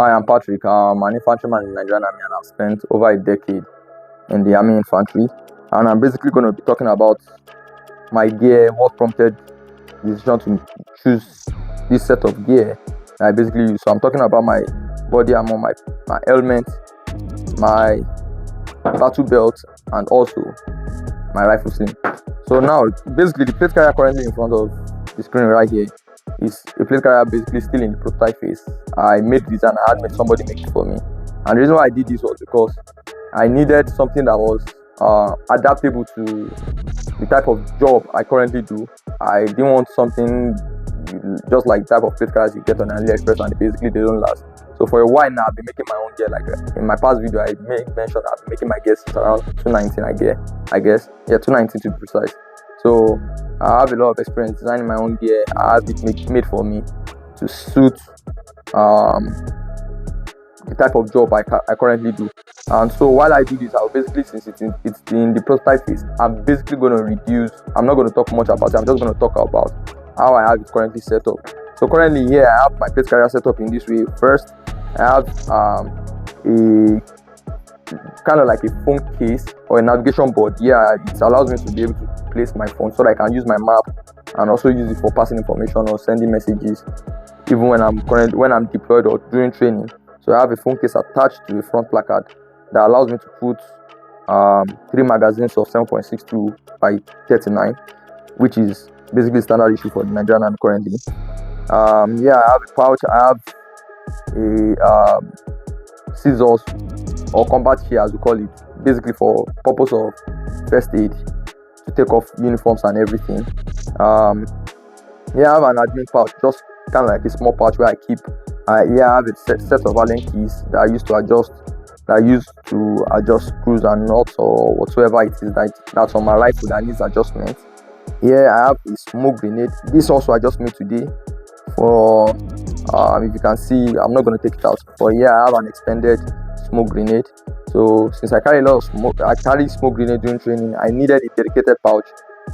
Hi, I'm Patrick. I'm an infantryman in the Nigerian Army, and I've spent over a decade in the Army infantry. And I'm basically going to be talking about my gear, what prompted the decision to choose this set of gear that I basically use. So I'm talking about my body armor, my helmet, my battle belt, and also my rifle sling. So now, basically, the plate carrier currently in front of the screen right here is a plate carrier basically still in the prototype phase. I made this and I had made somebody make it for me. And the reason why I did this was because I needed something that was adaptable to the type of job I currently do. I didn't want something just like the type of plate carriers you get on AliExpress and basically they don't last. So for a while now, I've been making my own gear. Like in my past video, I mentioned I've been making my gear since around 2019. I guess, 2019 to be precise. So I have a lot of experience designing my own gear. I have it made for me to suit the type of job I currently do. And so while I do this, I'll basically, since it's in the prototype phase, I'm basically going to reduce. I'm not going to talk much about it. I'm just going to talk about how I have it currently set up. So currently here I have my plate carrier set up in this way. First, I have a kind of like a phone case or a navigation board. It allows me to be able to place my phone so that I can use my map and also use it for passing information or sending messages, even when I'm deployed or during training. So I have a phone case attached to a front placard that allows me to put 3 magazines of 7.62 by 39, which is basically standard issue for the Nigerian Army currently. I have a pouch. I have a scissors or combat shear, as we call it, basically for purpose of first aid, to take off uniforms and everything. I have an admin pouch, just kind of like a small pouch where I keep. I have a set of Allen keys that I use to adjust screws and nuts or whatsoever it is that's on my rifle that needs adjustment. Here I have a smoke grenade. This also I just made today. For if you can see, I'm not going to take it out, but here I have an extended smoke grenade. So since I carry a lot of smoke, I carry smoke grenade during training, I needed a dedicated pouch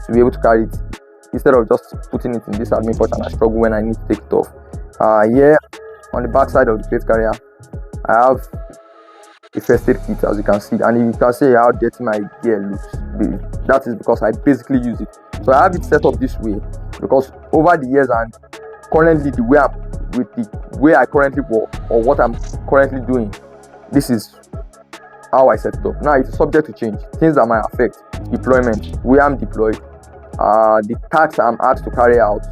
to be able to carry it instead of just putting it in this admin pouch and I struggle when I need to take it off. Here on the back side of the plate carrier, I have a first aid kit, as you can see, and you can see how dirty my gear looks. That is because I basically use it. So I have it set up this way because over the years and currently the way I currently work or what I'm currently doing, this is how I set it up. Now it's subject to change. Things that might affect deployment, where I'm deployed, the tasks I'm asked to carry out,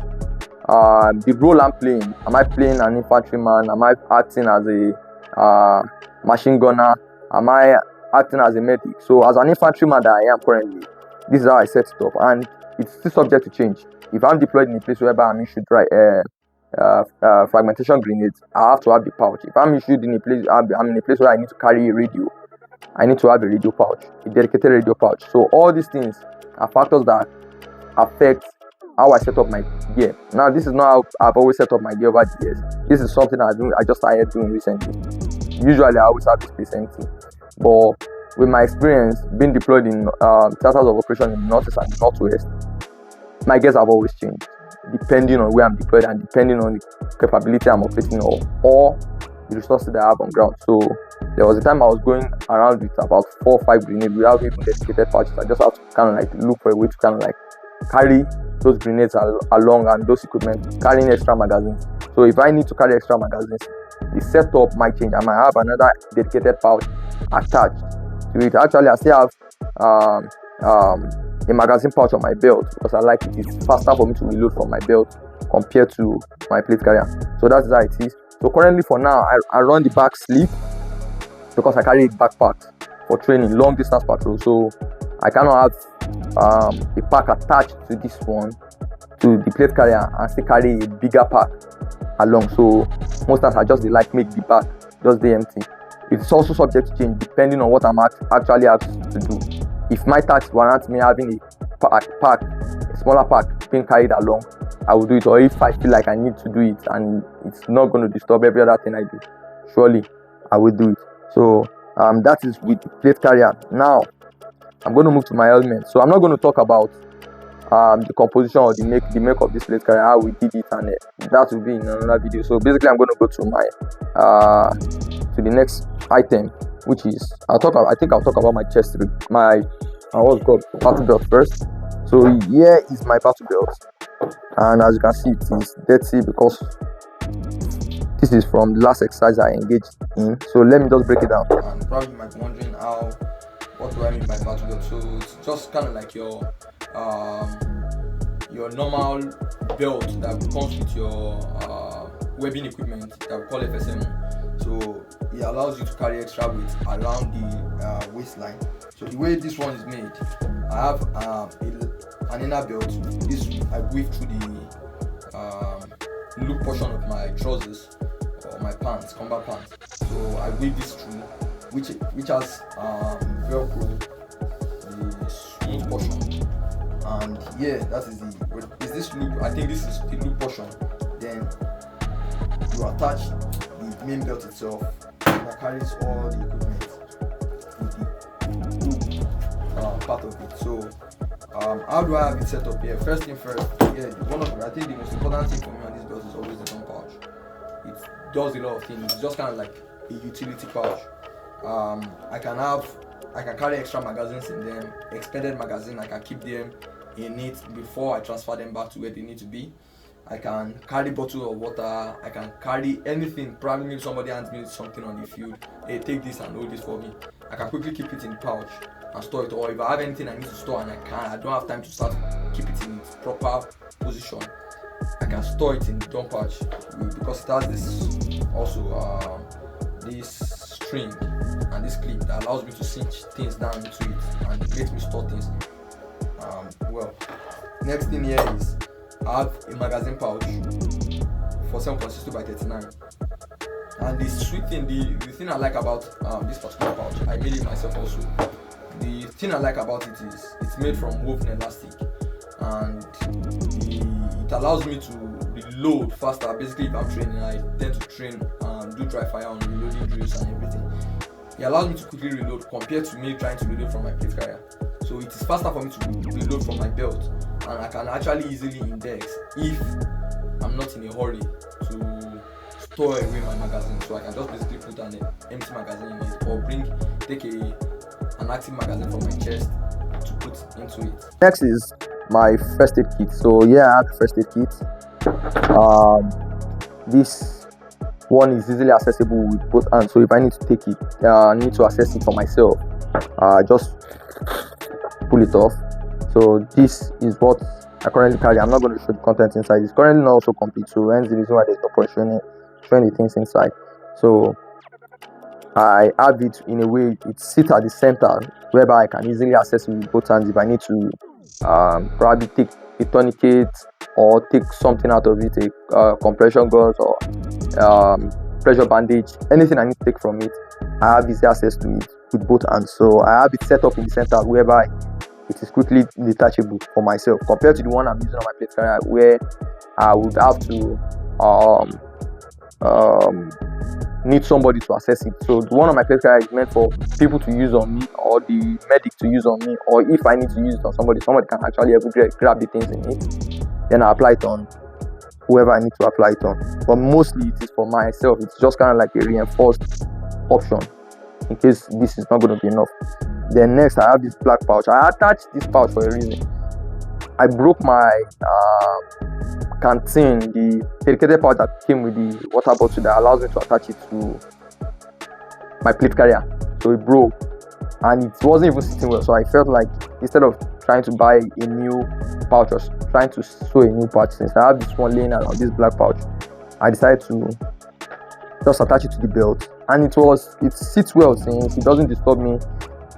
the role I'm playing. Am I playing an infantryman? Am I acting as a machine gunner? Am I acting as a medic? So as an infantryman that I am currently, this is how I set it up, and it's still subject to change. If I'm deployed in a place whereby I'm issued fragmentation grenades, I have to have the pouch. If I'm issued in a place, I'm in a place where I need to carry a radio, I need to have a radio pouch, a dedicated radio pouch. So all these things are factors that affect how I set up my gear. Now, this is not how I've always set up my gear over the years. This is something I just started doing recently. Usually, I always have this place empty, but with my experience being deployed in theaters of operation in the northeast and the northwest, my gears have always changed depending on where I'm deployed and depending on the capability I'm operating or the resources that I have on ground. So there was a time I was going around with about 4 or 5 grenades without even dedicated pouches. I just have to kind of like look for a way to kind of like carry those grenades along and those equipment, carrying extra magazines. So if I need to carry extra magazines, the setup might change. I might have another dedicated pouch attached to it. Actually, I still have a magazine pouch on my belt because I like it. It's faster for me to reload from my belt compared to my plate carrier. So that's how it is. So currently for now, I run the back sleeve because I carry a backpack for training, long distance patrol. So I cannot have a pack attached to this one, to the plate carrier, and still carry a bigger pack along. So most times I just make the back just the empty. It's also subject to change depending on what I'm actually asked to do. If my task warrants me having a smaller pack being carried along, I will do it. Or if I feel like I need to do it and it's not going to disturb every other thing I do, surely I will do it. So that is with the plate carrier. Now I'm going to move to my helmet. So I'm not going to talk about the composition or the make of this plate carrier, how we did it, and that will be in another video. So basically I'm going to go to my to the next item, which is I think I'll talk about my chest rig, my what's called battle belt first. So here is my battle belt, and as you can see, it is dirty because this is from the last exercise I engaged in. So let me just break it down. And probably you might be wondering what do I mean by battle belt? So it's just kind of like your normal belt that comes with your webbing equipment that we call FSM. So it allows you to carry extra weight around the waistline. So the way this one is made, I have an inner belt. This I weave through the loop portion of my trousers or my pants, combat pants. So I weave this through, which has Velcro, the smooth portion, and yeah, that is this loop. I think this is the loop portion. Then you attach the main belt itself that carries all the equipment with the loop part of it. So how do I have it set up here? First thing first, I think the most important thing for me on this belt is always the gun pouch. It does a lot of things. It's just kind of like a utility pouch. I can carry extra magazines in them, expanded magazine. I can keep them in it before I transfer them back to where they need to be. I can carry bottle of water. I can carry anything. Probably if somebody hands me something on the field, hey, take this and hold this for me. I can quickly keep it in the pouch and store it. Or if I have anything I need to store and I don't have time to start, keep it in its proper position, I can store it in the dump pouch because it has this also this string and this clip that allows me to cinch things down into it, and it makes me store things. Well, next thing here is I have a magazine pouch for 7.62 by 39. And the sweet thing, the thing I like about this particular pouch, I made it myself also. The thing I like about it is it's made from woven elastic, and it allows me to reload faster. Basically, if I'm training, I tend to train do dry fire on reloading drills and everything. It allows me to quickly reload compared to me trying to reload from my plate carrier. So it is faster for me to reload from my belt, and I can actually easily index if I'm not in a hurry to store away my magazine. So I can just basically put an empty magazine in it, or take an active magazine from my chest to put into it. Next is my first aid kit. So yeah, I have a first aid kit. This one is easily accessible with both hands. So if I need to take it, I need to access it for myself, just pull it off. So this is what I currently carry. I'm not going to show the content inside. It's currently not also complete, so hence the reason why there's no point showing the things inside. So I have it in a way it sits at the center whereby I can easily access it with both hands if I need to probably take a tourniquet or take something out of it, a compression gauze or pressure bandage, anything I need to take from it. I have easy access to it with both hands. So I have it set up in the center whereby it is quickly detachable for myself, compared to the one I'm using on my plate carrier where I would have to need somebody to access it. So the one on my plate carrier is meant for people to use on me, or the medic to use on me, or if I need to use it on somebody can actually help me grab the things in it, then I apply it on whoever I need to apply it on. But mostly it is for myself. It's just kind of like a reinforced option in case this is not going to be enough. Then next I have this black pouch. I attached this pouch for a reason. I broke my canteen, the dedicated pouch that came with the water bottle that allows me to attach it to my plate carrier. So it broke and it wasn't even sitting well. So I felt like instead of trying to buy a new pouch or trying to sew a new pouch, since I have this one laying around, this black pouch, I decided to just attach it to the belt, and it sits well since it doesn't disturb me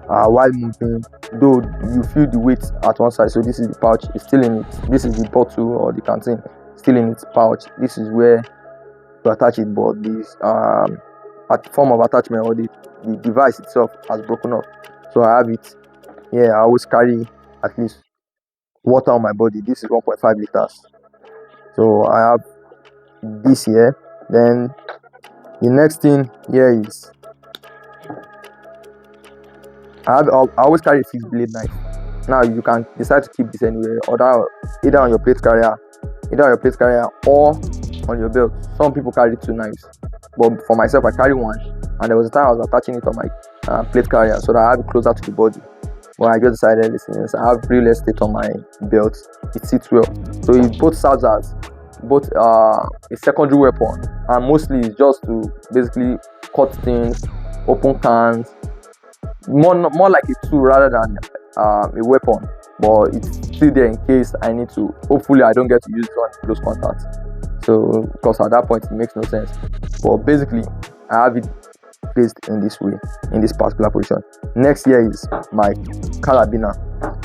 while moving, though you feel the weight at one side. So this is the pouch, it's still in it. This is the bottle or the canteen, still in its pouch. This is where to attach it, but this form of attachment or the device itself has broken off. So I have it here. I always carry at least water on my body. This is 1.5 liters. So I have this here. Then the next thing here is I always carry a fixed blade knife. Now you can decide to keep this anywhere, or either on your plate carrier, or on your belt. Some people carry 2 knives, but for myself I carry one, and there was a time I was attaching it on my plate carrier so that I have it closer to the body. But I just decided, listen, I have real estate on my belt, it sits well, so it both serves as both a secondary weapon, and mostly it's just to basically cut things, open cans, more like a tool rather than a weapon, but it's still there in case I need to. Hopefully I don't get to use it on close contact, so because at that point it makes no sense. But basically I have it placed in this way, in this particular position. Next here is my carabiner.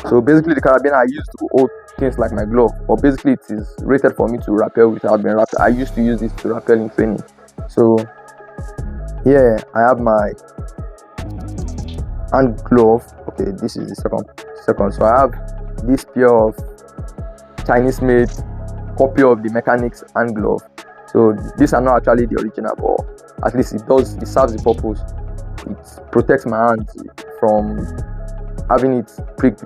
So basically the carabiner I used to hold things like my glove, but basically it is rated for me to rappel without being rappelled. I used to use this to rappel in training. So yeah, I have my hand glove. Okay, this is the second. So I have this pair of Chinese made copy of the mechanic's hand glove. So these are not actually the original, but at least it serves the purpose. It protects my hands from having it pricked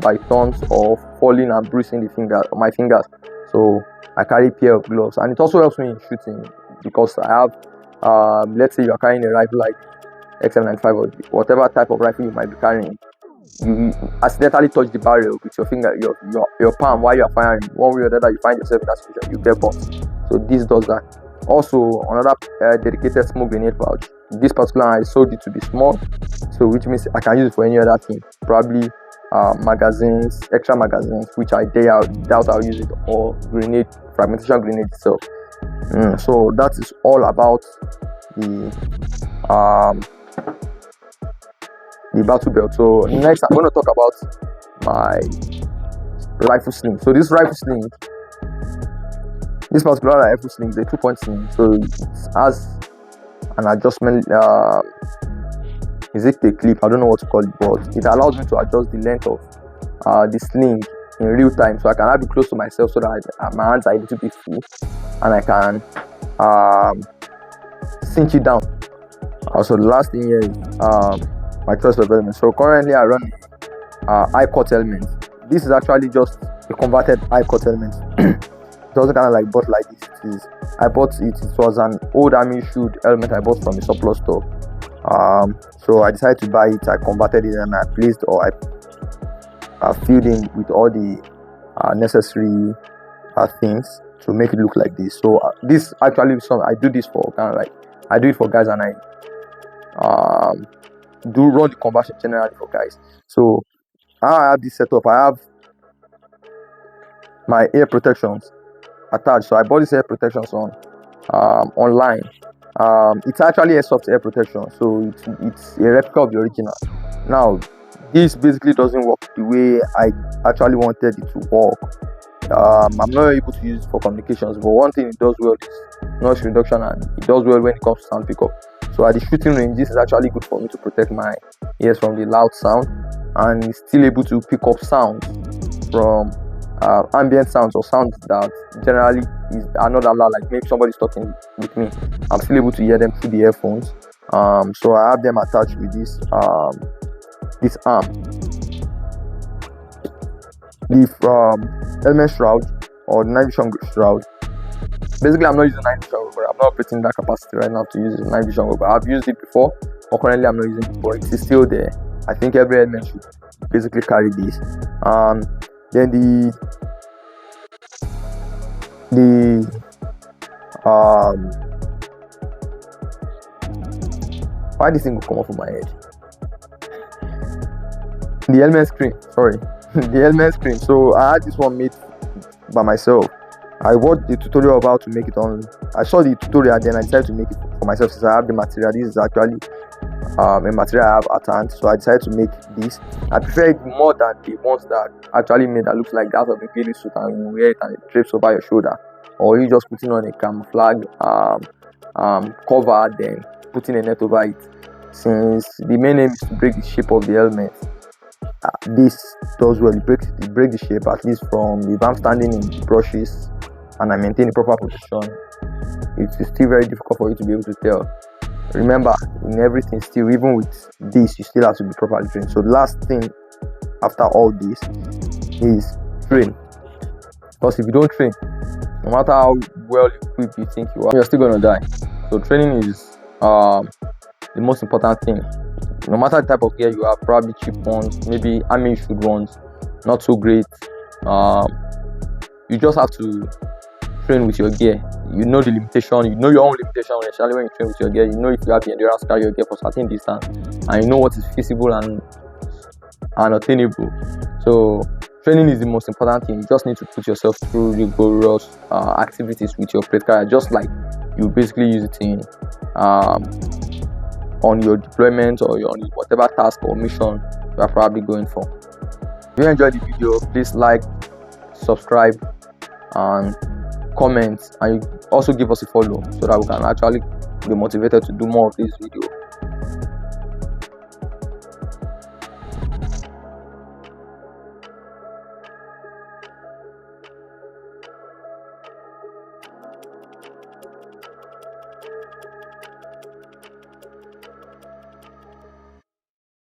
by thorns or falling and bruising my fingers. So I carry a pair of gloves, and it also helps me in shooting because I have let's say you are carrying a rifle like XM95 or whatever type of rifle you might be carrying. You accidentally touch the barrel with your finger, your palm while you are firing. One way or the other, you find yourself in that situation, you get bumped. So this does that. Also, another dedicated smoke grenade pouch. This particular I sold it to be small, so which means I can use it for any other thing. Probably magazines, extra magazines, which I doubt I'll use it, or fragmentation grenade itself. So that is all about the battle belt. So next I'm going to talk about my rifle sling. So this particular rifle sling is a 2-point sling, so it has an adjustment. Is it a clip? I don't know what to call it, but it allows me to adjust the length of the sling in real time, so I can have it close to myself so that my hands are a little bit free, and I can cinch it down. Also, the last thing here is my choice of element. So currently I run I-cut element. This is actually just a converted I-cut element. It doesn't kind of like bought like this. I bought it. It was an old army issued element I bought from a surplus store. So I decided to buy it. I converted it and I placed, or I filled in with all the necessary things to make it look like this. So this actually I do this for kind of like, I do it for guys, and I do run the conversion generally for guys. So I have this setup. I have my ear protections attached. So I bought these ear protections online. It's actually a soft air protection, so it's a replica of the original. Now this basically doesn't work the way I actually wanted it to work. I'm not able to use it for communications, but one thing it does well is noise reduction, and it does well when it comes to sound pickup. So at the shooting range, this is actually good for me to protect my ears from the loud sound, and it's still able to pick up sounds from ambient sounds, or sounds that generally are not that loud, like maybe somebody's talking with me. I'm still able to hear them through the earphones. So I have them attached with this arm. The helmet shroud, or the night vision shroud. Basically, I'm not using night vision, but I'm not operating that capacity right now to use the night vision. But I've used it before, but currently I'm not using it. But it's still there. I think every helmet should basically carry this. Then why this thing will come off of my head? The helmet screen. Sorry, the helmet screen. So I had this one made by myself. I watched the tutorial of how to make it on. I saw the tutorial, then I decided to make it for myself since I have the material. This is actually a material I have at hand, so I decided to make this. I prefer it more than the ones that actually made that looks like that of a ghillie suit, and you wear it and it drapes over your shoulder, or you just putting on a camouflage cover, then putting a net over it. Since the main aim is to break the shape of the helmet, this does well. It breaks the shape, at least from if I'm standing in brushes and I maintain the proper position. It's still very difficult for you to be able to tell. Remember, in everything, still, even with this, you still have to be properly trained. So the last thing after all this is train. Because if you don't train, no matter how well equipped you think you are, you're still gonna die. So training is the most important thing. No matter the type of gear you have, probably cheap ones, maybe army issued ones, not so great. You just have to train with your gear. You know the limitation, you know your own limitation, especially when you train with your gear. You know if you have the endurance carry your gear for certain distance, and you know what is feasible and attainable. So training is the most important thing. You just need to put yourself through rigorous activities with your plate carrier, just like you basically use it in on your deployment or on whatever task or mission you are probably going for. If you enjoyed the video, please like, subscribe, and comment, and you also give us a follow so that we can actually be motivated to do more of this video.